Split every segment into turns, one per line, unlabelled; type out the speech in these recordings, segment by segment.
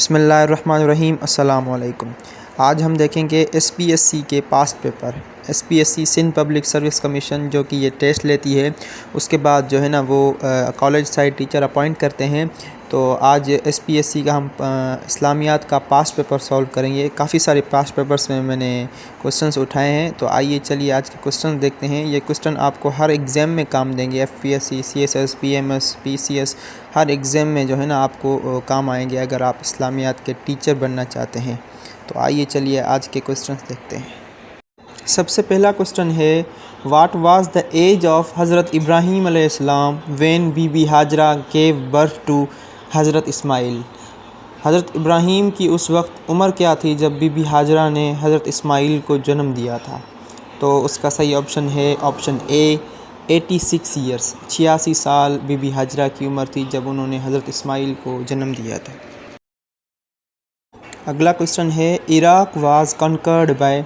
بسم اللہ الرحمن الرحیم۔ السلام علیکم۔ آج ہم دیکھیں گے ایس پی ایس سی کے past paper. S P S C Sindh public service commission جو کہ یہ ٹیسٹ لیتی ہے، اس کے بعد جو ہے نا وہ کالج سائڈ ٹیچر اپوائنٹ کرتے ہیں۔ تو آج ایس پی ایس سی کا ہم اسلامیات کا پاسٹ پیپر سولو کریں گے۔ کافی سارے پاسٹ پیپرس میں نے کوسچنس اٹھائے ہیں، تو آئیے چلیے آج کے کوسچن دیکھتے ہیں۔ یہ کوسچن آپ کو ہر ایگزام میں کام دیں گے، F P S C, C S S, P M S, P C S, ہر ایگزام میں جو ہے نا آپ کو کام آئیں گے اگر آپ اسلامیات کے ٹیچر بننا چاہتے ہیں۔ تو آئیے چلیے آج کے کوسچنس دیکھتے ہیں۔ سب سے پہلا کوسچن ہے، what was the age of حضرت ابراہیم علیہ السلام وین بی بی ہاجرہ گیو برتھ ٹو حضرت اسماعیل؟ حضرت ابراہیم کی اس وقت عمر کیا تھی جب بی بی ہاجرہ نے حضرت اسماعیل کو جنم دیا تھا؟ تو اس کا صحیح آپشن ہے آپشن اے 86 ایئرس۔ 86 سال بی بی ہاجرہ کی عمر تھی جب انہوں نے حضرت اسماعیل کو جنم دیا تھا۔ اگلا کوسچن ہے، Iraq was conquered by,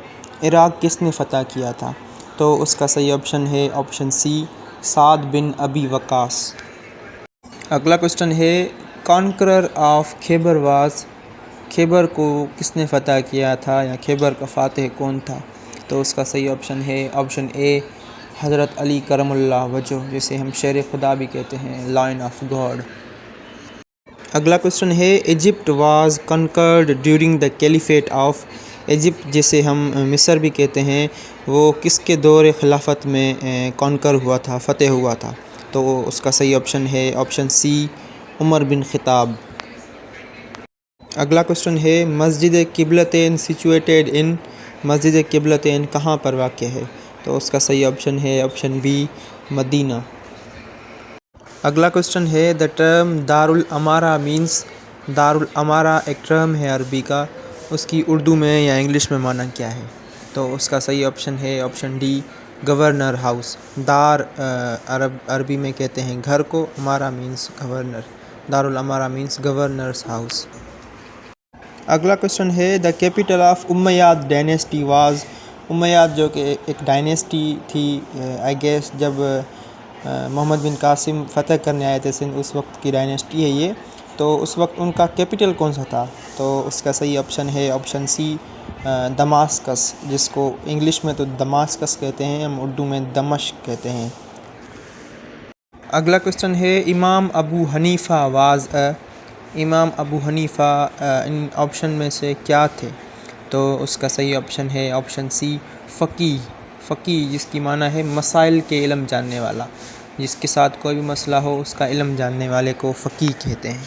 Iraq کس نے فتح کیا تھا؟ تو اس کا صحیح آپشن ہے آپشن سی سعد بن ابی وقاص۔ اگلا کوسچن ہے، کانکرر آف خیبر واز، خیبر کو کس نے فتح کیا تھا یا خیبر کا فاتح کون تھا؟ تو اس کا صحیح آپشن ہے آپشن اے حضرت علی کرم اللہ وجہ، جسے ہم شیر خدا بھی کہتے ہیں، لائن آف گاڈ۔ اگلا کوسچن ہے، Egypt was conquered during the caliphate of, Egypt جسے ہم مصر بھی کہتے ہیں، وہ کس کے دور خلافت میں کانکر ہوا تھا، فتح ہوا تھا؟ تو اس کا صحیح آپشن ہے آپشن سی عمر بن خطاب۔ اگلا کوسچن ہے، مسجد قبلتین سچویٹڈ ان، مسجد قبلتین کہاں پر واقع ہے؟ تو اس کا صحیح آپشن ہے آپشن بی مدینہ۔ اگلا کوسچن ہے، دا ٹرم دارالامارہ مینس، دارالامارہ ایک ٹرم ہے عربی کا، اس کی اردو میں یا انگلش میں معنی کیا ہے؟ تو اس کا صحیح آپشن ہے آپشن ڈی گورنر ہاؤس۔ دار عربی میں کہتے ہیں گھر کو، امارہ مینس گورنر، دارالامارہ مینس گورنرز ہاؤس۔ اگلا کوسچن ہے، the capital of Umayyad dynasty was, Umayyad جو کہ ایک ڈائنیسٹی تھی آئی گیس جب محمد بن قاسم فتح کرنے آئے تھے سندھ، اس وقت کی ڈائنیسٹی ہے یہ، تو اس وقت ان کا کیپٹل کون سا تھا؟ تو اس کا صحیح آپشن ہے آپشن سی دماسکس، جس کو انگلش میں تو دماسکس کہتے ہیں، ہم اردو میں دمشق کہتے ہیں۔ اگلا کوسچن ہے، امام ابو حنیفہ واز اے، امام ابو حنیفہ ان آپشن میں سے کیا تھے؟ تو اس کا صحیح آپشن ہے آپشن سی فقیہ، فقیہ جس کی معنی ہے مسائل کے علم جاننے والا، جس کے ساتھ کوئی بھی مسئلہ ہو اس کا علم جاننے والے کو فقیہ کہتے ہیں۔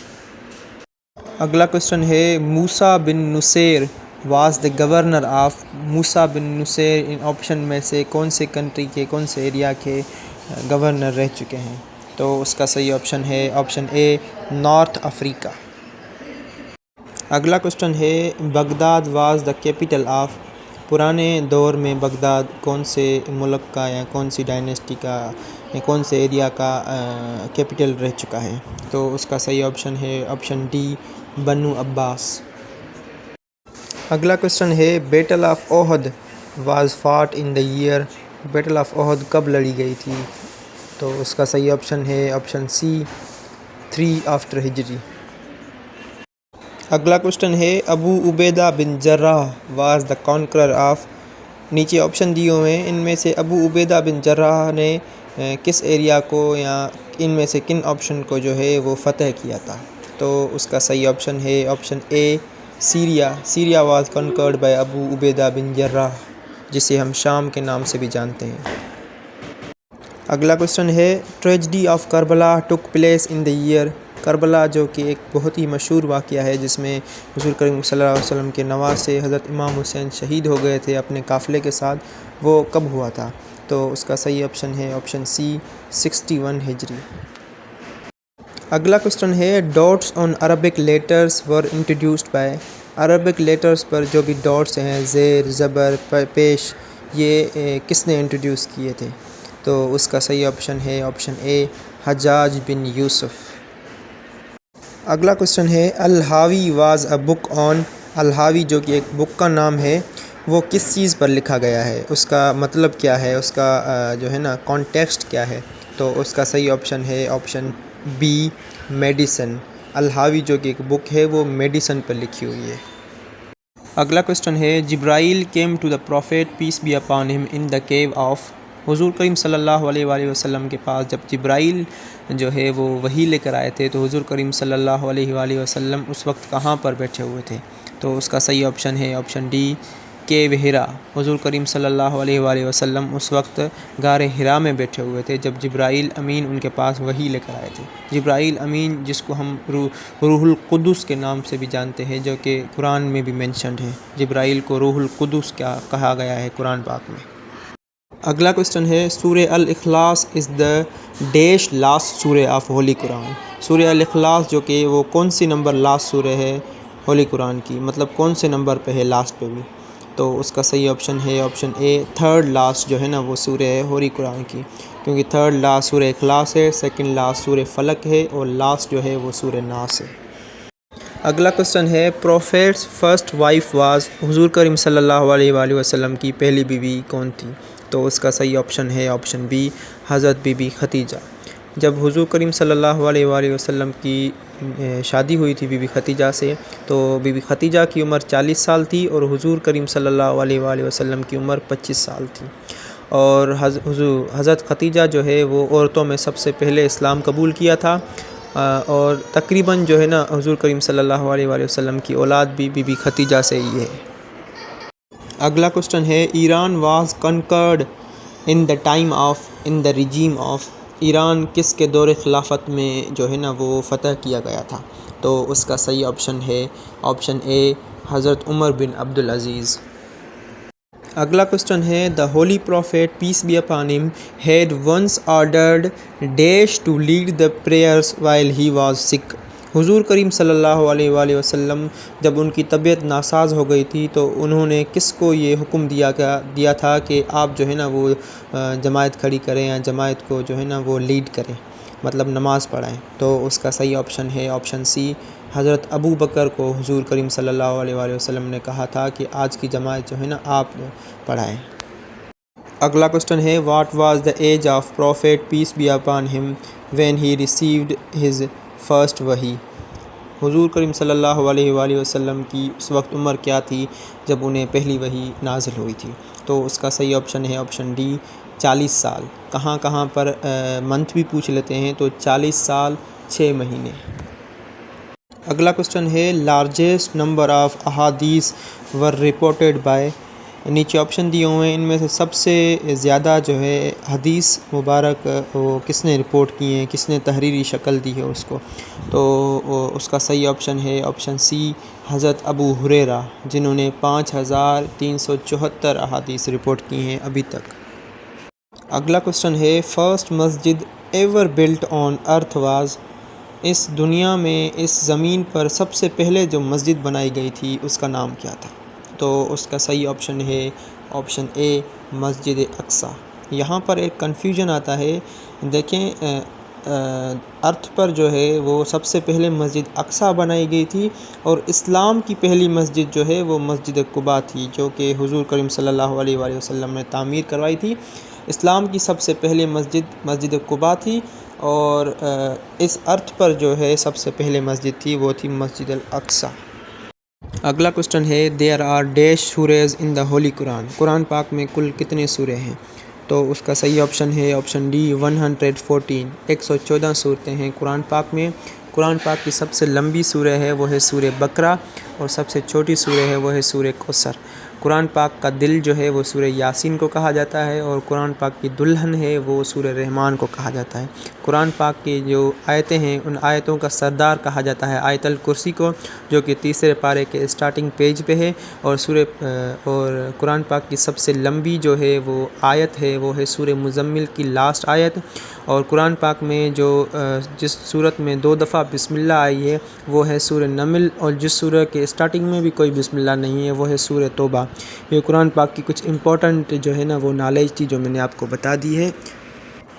اگلا کوسچن ہے، Musa bin Nusair was the governor of, Musa bin Nusair ان آپشن میں سے کون سے کنٹری کے، کون سے ایریا کے گورنر رہ چکے ہیں؟ تو اس کا صحیح آپشن ہے آپشن اے نارتھ افریقہ۔ اگلا کوسچن ہے، Baghdad was the capital of, پرانے دور میں بغداد کون سے ملک کا یا کون سی ڈائنیسٹی کا یا کون سے ایریا کا کیپٹل رہ چکا ہے؟ تو اس کا صحیح آپشن ہے آپشن ڈی بنو عباس۔ اگلا کوسچن ہے، battle of Uhud was fought in the year, battle of Uhud کب لڑی گئی تھی؟ تو اس کا صحیح آپشن ہے آپشن سی 3 آفٹر ہجری۔ اگلا کوسچن ہے، ابو Ubaidah bin Jarrah was the conqueror of, نیچے آپشن دیے ہوئے ہیں، ان میں سے ابو عبیدہ بن جراح نے کس ایریا کو یا ان میں سے کن آپشن کو جو ہے وہ فتح کیا تھا؟ تو اس کا صحیح آپشن ہے option A Syria, Syria was conquered by Abu Ubaidah bin Jarrah, جسے ہم شام کے نام سے بھی جانتے ہیں۔ اگلا کوسچن ہے، tragedy of Karbala took place in the year, Karbala جو کہ ایک بہت ہی مشہور واقعہ ہے جس میں رسول کریم صلی اللہ علیہ وسلم کے نواسے حضرت امام حسین شہید ہو گئے تھے اپنے قافلے کے ساتھ، وہ کب ہوا تھا؟ تو اس کا صحیح آپشن ہے آپشن سی 61 ہجری۔ اگلا کوسچن ہے، dots on Arabic letters were introduced by, Arabic letters پر جو بھی ڈاٹس ہیں، زیر، زبر، پیش، یہ کس نے انٹروڈیوس کیے تھے؟ تو اس کا صحیح آپشن ہے آپشن اے حجاج بن یوسف۔ اگلا کوسچن ہے، الحاوی واز اے بک آن، الحاوی جو کہ ایک بک کا نام ہے، وہ کس چیز پر لکھا گیا ہے، اس کا مطلب کیا ہے، اس کا جو ہے نا کانٹیکسٹ کیا ہے؟ تو اس کا صحیح آپشن ہے آپشن بی میڈیسن، الحاوی جو کہ ایک بک ہے وہ میڈیسن پر لکھی ہوئی ہے۔ اگلا کوسچن ہے Jibrail came to the prophet peace be upon him in the Q of, حضور کریم صلی اللہ علیہ وآلہ وسلم کے پاس جب جبرائیل جو ہے وہ وحی لے کر آئے تھے تو حضور کریم صلی اللہ علیہ وآلہ وسلم اس وقت کہاں پر بیٹھے ہوئے تھے؟ تو اس کا صحیح آپشن ہے آپشن ڈی کیو ہرا۔ حضور کریم صلی اللہ علیہ وآلہ وسلم اس وقت غار ہرا میں بیٹھے ہوئے تھے جب جبرائیل امین ان کے پاس وحی لے کر آئے تھے۔ جبرائیل امین جس کو ہم روح القدس کے نام سے بھی جانتے ہیں جو کہ قرآن میں بھی مینشنڈ ہے، جبرائیل کو روح القدس کیا کہا گیا ہے قرآن پاک میں۔ اگلا کوسچن ہے سورہ الاخلاص از دا ڈیش لاسٹ سورہ آف ہولی قرآن۔ سورہ الاخلاص جو کہ وہ کون سی نمبر لاسٹ سورہ ہے ہولی قرآن کی، مطلب کون سے نمبر پہ ہے لاسٹ پہ بھی؟ تو اس کا صحیح آپشن ہے آپشن اے تھرڈ لاسٹ جو ہے نا وہ سورہ ہے ہولی قرآن کی، کیونکہ تھرڈ لاسٹ سورہ اخلاص ہے، سیکنڈ لاسٹ سورہ فلق ہے اور لاسٹ جو ہے وہ سورہ ناس ہے۔ اگلا کوسچن ہے پروفیٹس فرسٹ وائف واز، حضور کریم صلی اللہ علیہ وآلہ وسلم کی پہلی بیوی کون تھی؟ تو اس کا صحیح آپشن ہے آپشن بی حضرت بی بی ختیجہ۔ جب حضور کریم صلی اللہ علیہ وآلہ وسلم کی شادی ہوئی تھی بی بی ختیجہ سے تو بی بی ختیجہ کی عمر 40 سال تھی اور حضور کریم صلی اللہ علیہ وآلہ وسلم کی عمر 25 سال تھی، اور حضرت ختیجہ جو ہے وہ عورتوں میں سب سے پہلے اسلام قبول کیا تھا، اور تقریباً جو ہے نا حضور کریم صلی اللہ علیہ وآلہ وسلم کی اولاد بھی بی بی ختیجہ سے ہی ہے۔ اگلا کوسچن ہے Iran was conquered in the time of in the regime of, Iran کس کے دور خلافت میں جو ہے نا وہ فتح کیا گیا تھا؟ تو اس کا صحیح آپشن ہے آپشن اے حضرت عمر بن عبدالعزیز۔ اگلا کوسچن ہے the holy prophet peace be upon him had once ordered dash to lead the prayers while he was sick, حضور کریم صلی اللہ علیہ وآلہ وسلم جب ان کی طبیعت ناساز ہو گئی تھی تو انہوں نے کس کو یہ حکم دیا تھا کہ آپ جو ہے نا وہ جماعت کھڑی کریں یا جماعت کو جو ہے نا وہ لیڈ کریں، مطلب نماز پڑھائیں؟ تو اس کا صحیح آپشن ہے آپشن سی حضرت ابو بکر کو حضور کریم صلی اللہ علیہ وآلہ وسلم نے کہا تھا کہ آج کی جماعت جو ہے نا آپ پڑھائیں۔ اگلا کوسچن ہے what was the age of prophet peace be upon him when he received his first وحی، حضور کریم صلی اللہ علیہ وآلہ وسلم کی اس وقت عمر کیا تھی جب انہیں پہلی وحی نازل ہوئی تھی؟ تو اس کا صحیح آپشن ہے آپشن ڈی 40 سال۔ کہاں پر منتھ بھی پوچھ لیتے ہیں تو 40 سال 6 مہینے۔ اگلا کوسچن ہے لارجسٹ نمبر آف احادیث ور رپورٹڈ بائی، نیچے آپشن دیے ہوئے ہیں ان میں سے سب سے زیادہ جو ہے حدیث مبارک وہ کس نے رپورٹ کی ہیں، کس نے تحریری شکل دی ہے اس کو؟ تو اس کا صحیح آپشن ہے آپشن سی حضرت ابو ہریرہ، جنہوں نے 5374 احادیث رپورٹ کی ہیں ابھی تک۔ اگلا کوسچن ہے first masjid ever built on earth was, اس دنیا میں اس زمین پر سب سے پہلے جو مسجد بنائی گئی تھی اس کا نام کیا تھا؟ تو اس کا صحیح آپشن ہے آپشن اے مسجد اقصیٰ۔ یہاں پر ایک کنفیوژن آتا ہے، دیکھیں ارتھ پر جو ہے وہ سب سے پہلے مسجد اقصیٰ بنائی گئی تھی، اور اسلام کی پہلی مسجد جو ہے وہ مسجد قباء تھی جو کہ حضور کریم صلی اللہ علیہ وآلہ وسلم نے تعمیر کروائی تھی۔ اسلام کی سب سے پہلے مسجد قباء تھی، اور اس ارتھ پر جو ہے سب سے پہلے مسجد تھی وہ تھی مسجد الاقصیٰ۔ اگلا کوسچن ہے دیر آر ڈیش سورز ان دا ہولی قرآن، قرآن پاک میں کل کتنے سورے ہیں؟ تو اس کا صحیح آپشن ہے آپشن ڈی 114، 114 سورتیں ہیں قرآن پاک میں۔ قرآن پاک کی سب سے لمبی سورہ ہے وہ ہے سورہ بقرہ، اور سب سے چھوٹی سورہ ہے وہ ہے سورہ کوثر۔ قرآن پاک کا دل جو ہے وہ سورہ یاسین کو کہا جاتا ہے، اور قرآن پاک کی دلہن ہے وہ سورہ رحمان کو کہا جاتا ہے۔ قرآن پاک کی جو آیتیں ہیں ان آیتوں کا سردار کہا جاتا ہے آیت الکرسی کو، جو کہ تیسرے پارے کے اسٹارٹنگ پیج پہ ہے، اور قرآن پاک کی سب سے لمبی جو ہے وہ آیت ہے وہ ہے سورہ مزمل کی لاسٹ آیت، اور قرآن پاک میں جس صورت میں 2 دفعہ بسم اللہ آئی ہے وہ ہے سورہ نمل، اور جس سورہ کے اسٹارٹنگ میں بھی کوئی بسم اللہ نہیں ہے وہ ہے سورہ توبہ۔ یہ قرآن پاک کی کچھ امپورٹنٹ جو ہے نا وہ نالج تھی جو میں نے آپ کو بتا دی ہے۔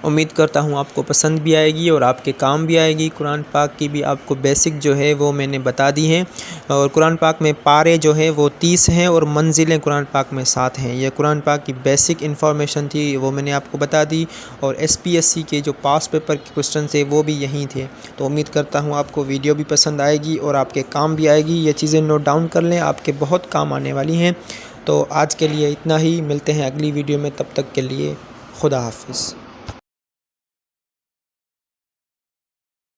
امید کرتا ہوں آپ کو پسند بھی آئے گی اور آپ کے کام بھی آئے گی۔ قرآن پاک کی بھی آپ کو بیسک جو ہے وہ میں نے بتا دی ہیں، اور قرآن پاک میں پارے جو ہے وہ 30 ہیں اور منزلیں قرآن پاک میں 7 ہیں۔ یہ قرآن پاک کی بیسک انفارمیشن تھی، وہ میں نے آپ کو بتا دی، اور SPSC کے جو پاس پیپر کے کوسچن تھے وہ بھی یہیں تھے۔ تو امید کرتا ہوں آپ کو ویڈیو بھی پسند آئے گی اور آپ کے کام بھی آئے گی۔ یہ چیزیں نوٹ ڈاؤن کر لیں، آپ کے بہت کام آنے والی ہیں۔ تو آج کے لیے اتنا ہی، ملتے ہیں اگلی ویڈیو میں، تب تک کے لیے خدا حافظ۔